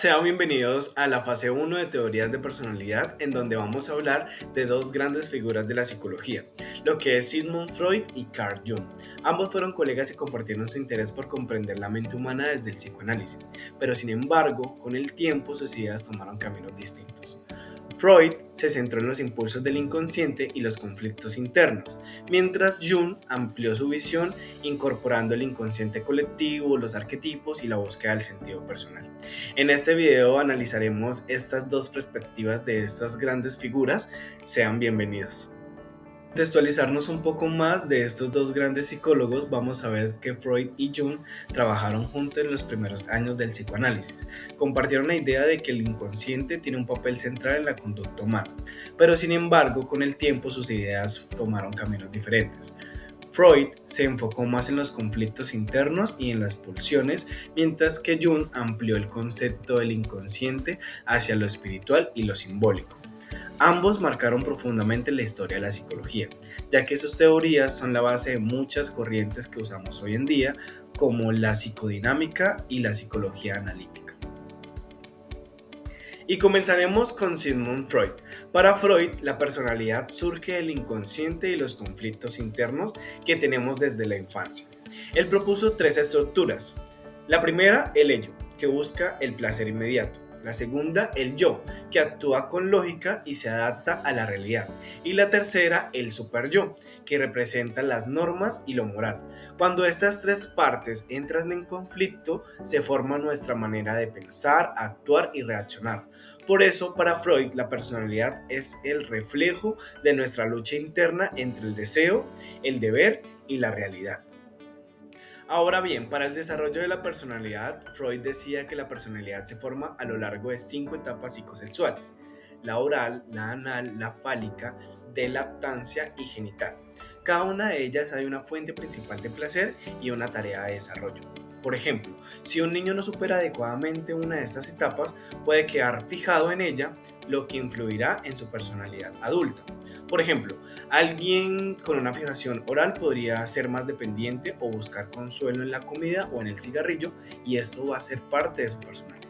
Sean bienvenidos a la fase 1 de teorías de personalidad, en donde vamos a hablar de dos grandes figuras de la psicología, lo que es Sigmund Freud y Carl Jung. Ambos fueron colegas y compartieron su interés por comprender la mente humana desde el psicoanálisis, pero sin embargo, con el tiempo sus ideas tomaron caminos distintos. Freud se centró en los impulsos del inconsciente y los conflictos internos, mientras Jung amplió su visión incorporando el inconsciente colectivo, los arquetipos y la búsqueda del sentido personal. En este video analizaremos estas dos perspectivas de estas grandes figuras. Sean bienvenidos. Para contextualizarnos un poco más de estos dos grandes psicólogos, vamos a ver que Freud y Jung trabajaron juntos en los primeros años del psicoanálisis. Compartieron la idea de que el inconsciente tiene un papel central en la conducta humana, pero sin embargo, con el tiempo sus ideas tomaron caminos diferentes. Freud se enfocó más en los conflictos internos y en las pulsiones, mientras que Jung amplió el concepto del inconsciente hacia lo espiritual y lo simbólico. Ambos marcaron profundamente la historia de la psicología, ya que sus teorías son la base de muchas corrientes que usamos hoy en día, como la psicodinámica y la psicología analítica. Y comenzaremos con Sigmund Freud. Para Freud, la personalidad surge del inconsciente y los conflictos internos que tenemos desde la infancia. Él propuso tres estructuras. La primera, el ello, que busca el placer inmediato. La segunda, el yo, que actúa con lógica y se adapta a la realidad. Y la tercera, el superyo, que representa las normas y lo moral. Cuando estas tres partes entran en conflicto, se forma nuestra manera de pensar, actuar y reaccionar. Por eso, para Freud, la personalidad es el reflejo de nuestra lucha interna entre el deseo, el deber y la realidad. Ahora bien, para el desarrollo de la personalidad, Freud decía que la personalidad se forma a lo largo de 5 etapas psicosexuales: la oral, la anal, la fálica, de lactancia y genital. Cada una de ellas hay una fuente principal de placer y una tarea de desarrollo. Por ejemplo, si un niño no supera adecuadamente una de estas etapas, puede quedar fijado en ella, lo que influirá en su personalidad adulta. Por ejemplo, alguien con una fijación oral podría ser más dependiente o buscar consuelo en la comida o en el cigarrillo, y esto va a ser parte de su personalidad.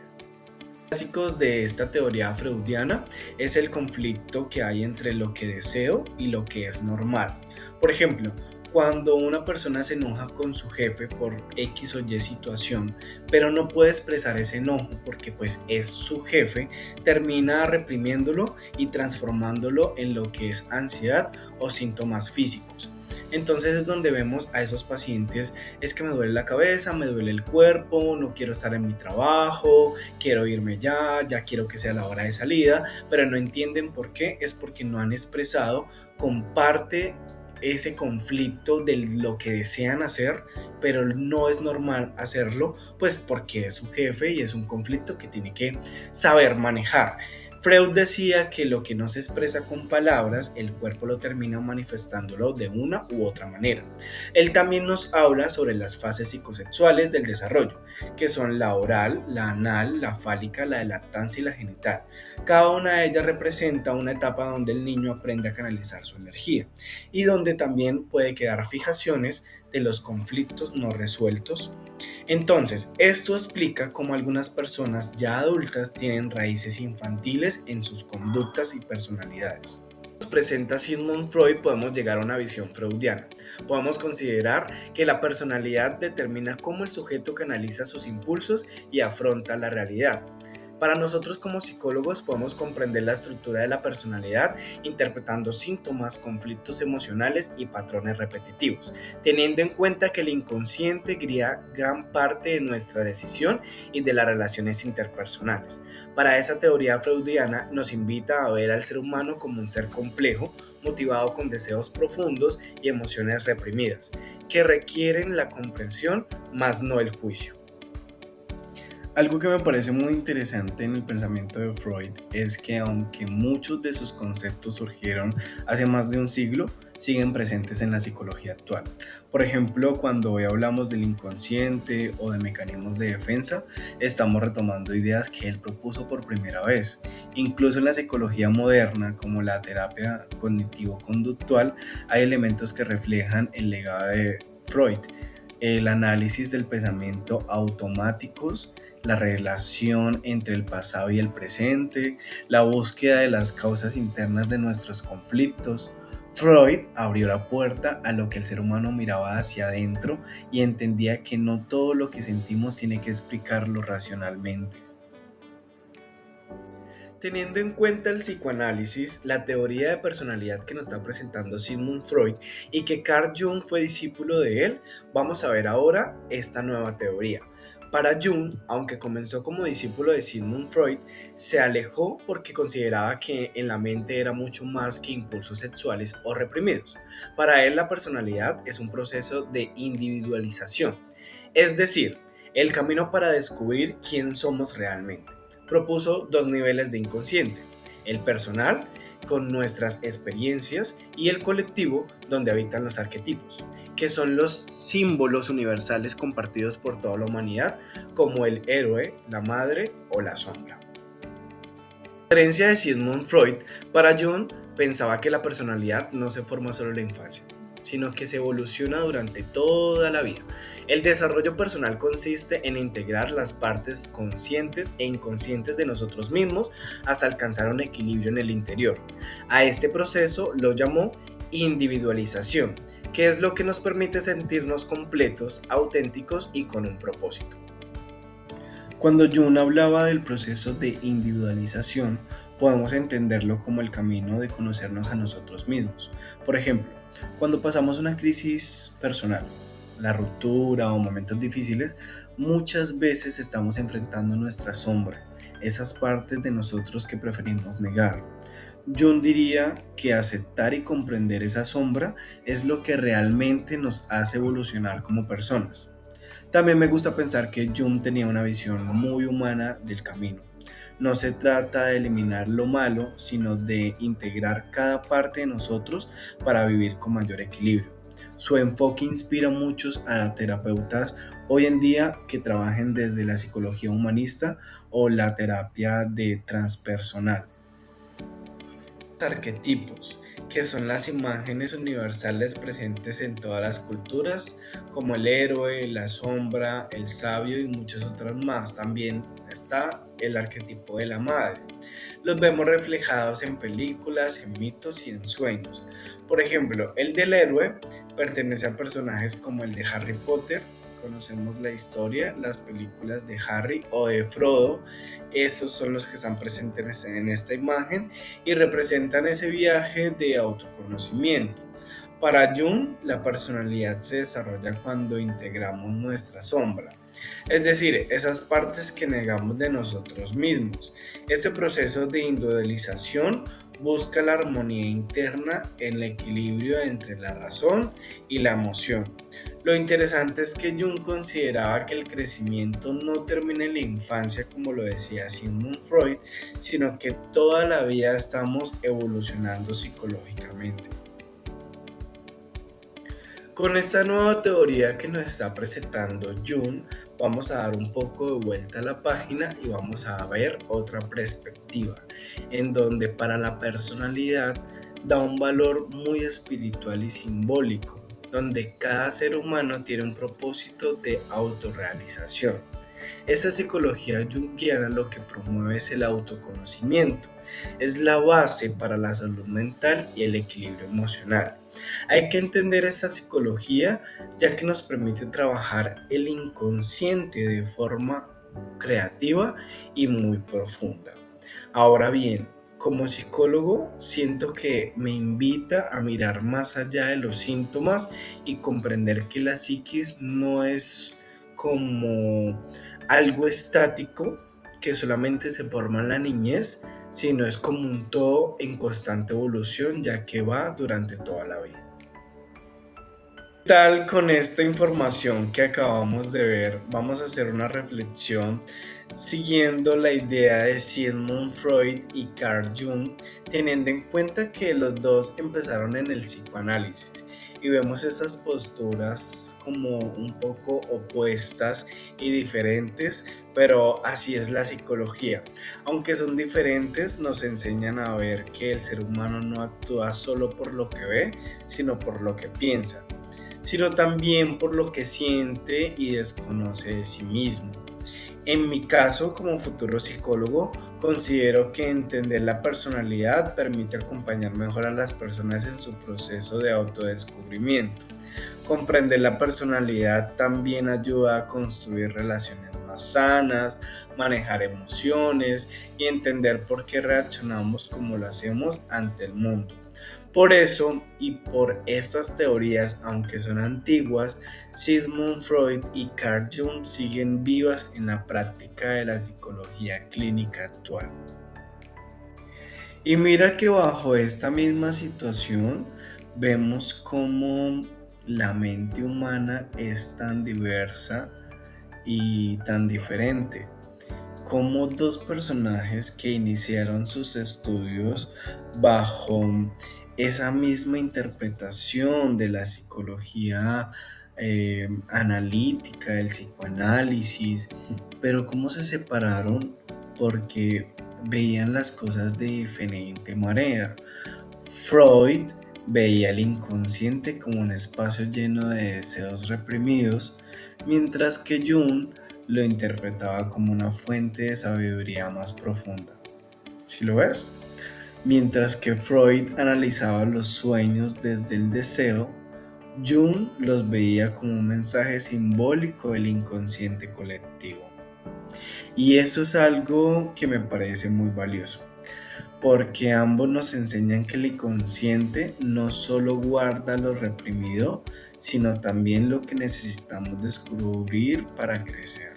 Básicos de esta teoría freudiana es el conflicto que hay entre lo que deseo y lo que es normal. Por ejemplo, cuando una persona se enoja con su jefe por X o Y situación, pero no puede expresar ese enojo porque pues es su jefe, termina reprimiéndolo y transformándolo en lo que es ansiedad o síntomas físicos. Entonces es donde vemos a esos pacientes: es que me duele la cabeza, me duele el cuerpo, no quiero estar en mi trabajo, quiero irme ya quiero que sea la hora de salida, pero no entienden por qué. Es porque no han expresado con parte ese conflicto de lo que desean hacer, pero no es normal hacerlo, pues porque es su jefe y es un conflicto que tiene que saber manejar. Freud decía que lo que no se expresa con palabras, el cuerpo lo termina manifestándolo de una u otra manera. Él también nos habla sobre las fases psicosexuales del desarrollo, que son la oral, la anal, la fálica, la de lactancia y la genital. Cada una de ellas representa una etapa donde el niño aprende a canalizar su energía y donde también puede quedar fijaciones de los conflictos no resueltos. Entonces, esto explica cómo algunas personas ya adultas tienen raíces infantiles en sus conductas y personalidades. Nos presenta Sigmund Freud, podemos llegar a una visión freudiana. Podemos considerar que la personalidad determina cómo el sujeto canaliza sus impulsos y afronta la realidad. Para nosotros como psicólogos podemos comprender la estructura de la personalidad interpretando síntomas, conflictos emocionales y patrones repetitivos, teniendo en cuenta que el inconsciente guía gran parte de nuestra decisión y de las relaciones interpersonales. Para esa teoría freudiana nos invita a ver al ser humano como un ser complejo, motivado con deseos profundos y emociones reprimidas, que requieren la comprensión, más no el juicio. Algo que me parece muy interesante en el pensamiento de Freud es que aunque muchos de sus conceptos surgieron hace más de un siglo, siguen presentes en la psicología actual. Por ejemplo, cuando hoy hablamos del inconsciente o de mecanismos de defensa, estamos retomando ideas que él propuso por primera vez. Incluso en la psicología moderna, como la terapia cognitivo-conductual, hay elementos que reflejan el legado de Freud: el análisis del pensamiento automáticos, la relación entre el pasado y el presente, la búsqueda de las causas internas de nuestros conflictos. Freud abrió la puerta a lo que el ser humano miraba hacia adentro y entendía que no todo lo que sentimos tiene que explicarlo racionalmente. Teniendo en cuenta el psicoanálisis, la teoría de personalidad que nos está presentando Sigmund Freud y que Carl Jung fue discípulo de él, vamos a ver ahora esta nueva teoría. Para Jung, aunque comenzó como discípulo de Sigmund Freud, se alejó porque consideraba que en la mente era mucho más que impulsos sexuales o reprimidos. Para él la personalidad es un proceso de individualización, es decir, el camino para descubrir quién somos realmente. Propuso dos niveles de inconsciente: el personal, con nuestras experiencias, y el colectivo, donde habitan los arquetipos, que son los símbolos universales compartidos por toda la humanidad, como el héroe, la madre o la sombra. A diferencia de Sigmund Freud, para Jung pensaba que la personalidad no se forma solo en la infancia, sino que se evoluciona durante toda la vida. El desarrollo personal consiste en integrar las partes conscientes e inconscientes de nosotros mismos hasta alcanzar un equilibrio en el interior. A este proceso lo llamó individualización, que es lo que nos permite sentirnos completos, auténticos y con un propósito. Cuando Jung hablaba del proceso de individualización, podemos entenderlo como el camino de conocernos a nosotros mismos. Por ejemplo, cuando pasamos una crisis personal, la ruptura o momentos difíciles, muchas veces estamos enfrentando nuestra sombra, esas partes de nosotros que preferimos negar. Jung diría que aceptar y comprender esa sombra es lo que realmente nos hace evolucionar como personas. También me gusta pensar que Jung tenía una visión muy humana del camino. No se trata de eliminar lo malo, sino de integrar cada parte de nosotros para vivir con mayor equilibrio. Su enfoque inspira a muchos a terapeutas hoy en día que trabajen desde la psicología humanista o la terapia de transpersonal. Arquetipos, que son las imágenes universales presentes en todas las culturas, como el héroe, la sombra, el sabio y muchas otras más. También está el arquetipo de la madre. Los vemos reflejados en películas, en mitos y en sueños. Por ejemplo, el del héroe pertenece a personajes como el de Harry Potter. Conocemos la historia, las películas de Harry o de Frodo. Estos son los que están presentes en esta imagen y representan ese viaje de autoconocimiento. Para Jung, la personalidad se desarrolla cuando integramos nuestra sombra, es decir, esas partes que negamos de nosotros mismos. Este proceso de individualización busca la armonía interna, el equilibrio entre la razón y la emoción. Lo interesante es que Jung consideraba que el crecimiento no termina en la infancia, como lo decía Sigmund Freud, sino que toda la vida estamos evolucionando psicológicamente. Con esta nueva teoría que nos está presentando Jung, vamos a dar un poco de vuelta a la página y vamos a ver otra perspectiva, en donde para la personalidad da un valor muy espiritual y simbólico, donde cada ser humano tiene un propósito de autorrealización. Esta psicología junguiana lo que promueve es el autoconocimiento, es la base para la salud mental y el equilibrio emocional. Hay que entender esta psicología ya que nos permite trabajar el inconsciente de forma creativa y muy profunda. Ahora bien, como psicólogo siento que me invita a mirar más allá de los síntomas y comprender que la psiquis no es como algo estático que solamente se forma en la niñez, sino es como un todo en constante evolución, ya que va durante toda la vida. ¿Qué tal con esta información que acabamos de ver? Vamos a hacer una reflexión siguiendo la idea de Sigmund Freud y Carl Jung, teniendo en cuenta que los dos empezaron en el psicoanálisis y vemos estas posturas como un poco opuestas y diferentes, pero así es la psicología. Aunque son diferentes, nos enseñan a ver que el ser humano no actúa solo por lo que ve, sino por lo que piensa, sino también por lo que siente y desconoce de sí mismo. En mi caso, como futuro psicólogo, considero que entender la personalidad permite acompañar mejor a las personas en su proceso de autodescubrimiento. Comprender la personalidad también ayuda a construir relaciones más sanas, manejar emociones y entender por qué reaccionamos como lo hacemos ante el mundo. Por eso y por estas teorías, aunque son antiguas, Sigmund Freud y Carl Jung siguen vivas en la práctica de la psicología clínica actual. Y mira que bajo esta misma situación vemos cómo la mente humana es tan diversa y tan diferente. Como dos personajes que iniciaron sus estudios bajo esa misma interpretación de la psicología analítica, el psicoanálisis, pero cómo se separaron porque veían las cosas de diferente manera. Freud veía el inconsciente como un espacio lleno de deseos reprimidos, mientras que Jung lo interpretaba como una fuente de sabiduría más profunda. ¿Sí lo ves? Mientras que Freud analizaba los sueños desde el deseo, Jung los veía como un mensaje simbólico del inconsciente colectivo. Y eso es algo que me parece muy valioso, porque ambos nos enseñan que el inconsciente no solo guarda lo reprimido, sino también lo que necesitamos descubrir para crecer.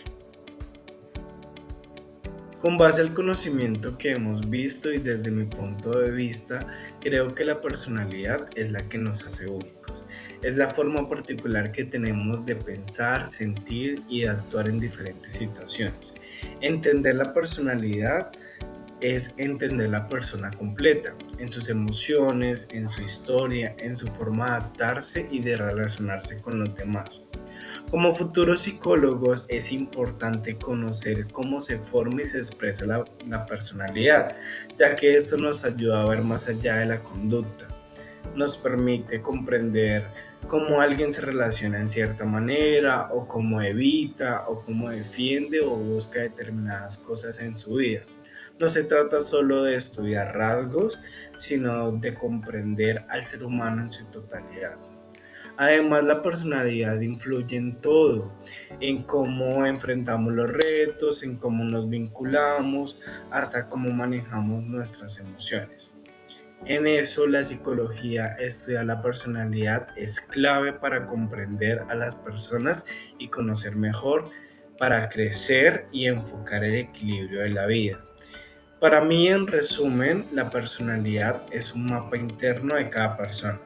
Con base al conocimiento que hemos visto y desde mi punto de vista, creo que la personalidad es la que nos hace únicos. Es la forma particular que tenemos de pensar, sentir y de actuar en diferentes situaciones. Entender la personalidad es entender la persona completa, en sus emociones, en su historia, en su forma de adaptarse y de relacionarse con los demás. Como futuros psicólogos es importante conocer cómo se forma y se expresa la personalidad, ya que esto nos ayuda a ver más allá de la conducta. Nos permite comprender cómo alguien se relaciona en cierta manera, o cómo evita, o cómo defiende o busca determinadas cosas en su vida. No se trata solo de estudiar rasgos, sino de comprender al ser humano en su totalidad. Además, la personalidad influye en todo, en cómo enfrentamos los retos, en cómo nos vinculamos, hasta cómo manejamos nuestras emociones. En eso, la psicología, estudiar la personalidad, es clave para comprender a las personas y conocer mejor, para crecer y enfocar el equilibrio de la vida. Para mí, en resumen, la personalidad es un mapa interno de cada persona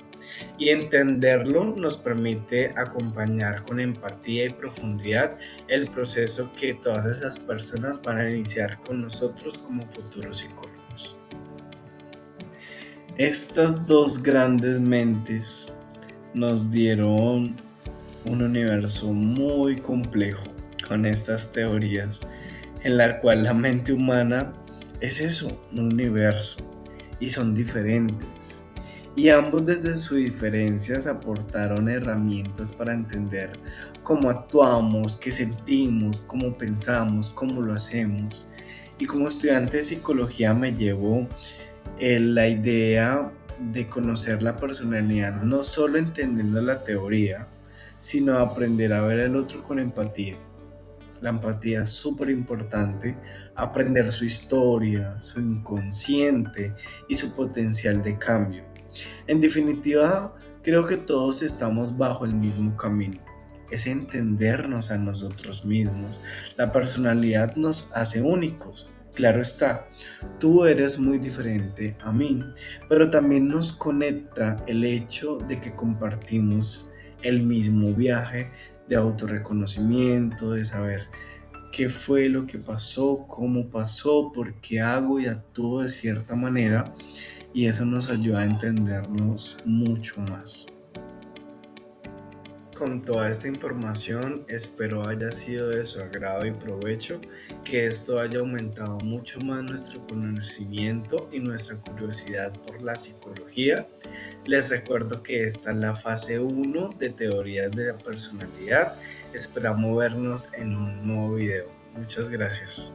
y entenderlo nos permite acompañar con empatía y profundidad el proceso que todas esas personas van a iniciar con nosotros como futuros psicólogos. Estas dos grandes mentes nos dieron un universo muy complejo con estas teorías, en la cual la mente humana es eso, un universo, y son diferentes. Y ambos desde sus diferencias aportaron herramientas para entender cómo actuamos, qué sentimos, cómo pensamos, cómo lo hacemos. Y como estudiante de psicología me llevo la idea de conocer la personalidad, no solo entendiendo la teoría, sino aprender a ver al otro con empatía. La empatía es súper importante, aprender su historia, su inconsciente y su potencial de cambio. En definitiva, creo que todos estamos bajo el mismo camino. Es entendernos a nosotros mismos. La personalidad nos hace únicos. Claro está, tú eres muy diferente a mí, pero también nos conecta el hecho de que compartimos el mismo viaje de autorreconocimiento, de saber qué fue lo que pasó, cómo pasó, por qué hago y actúo de cierta manera, y eso nos ayuda a entendernos mucho más. Con toda esta información, espero haya sido de su agrado y provecho, que esto haya aumentado mucho más nuestro conocimiento y nuestra curiosidad por la psicología. Les recuerdo que esta es la fase 1 de teorías de la personalidad. Esperamos vernos en un nuevo video. Muchas gracias.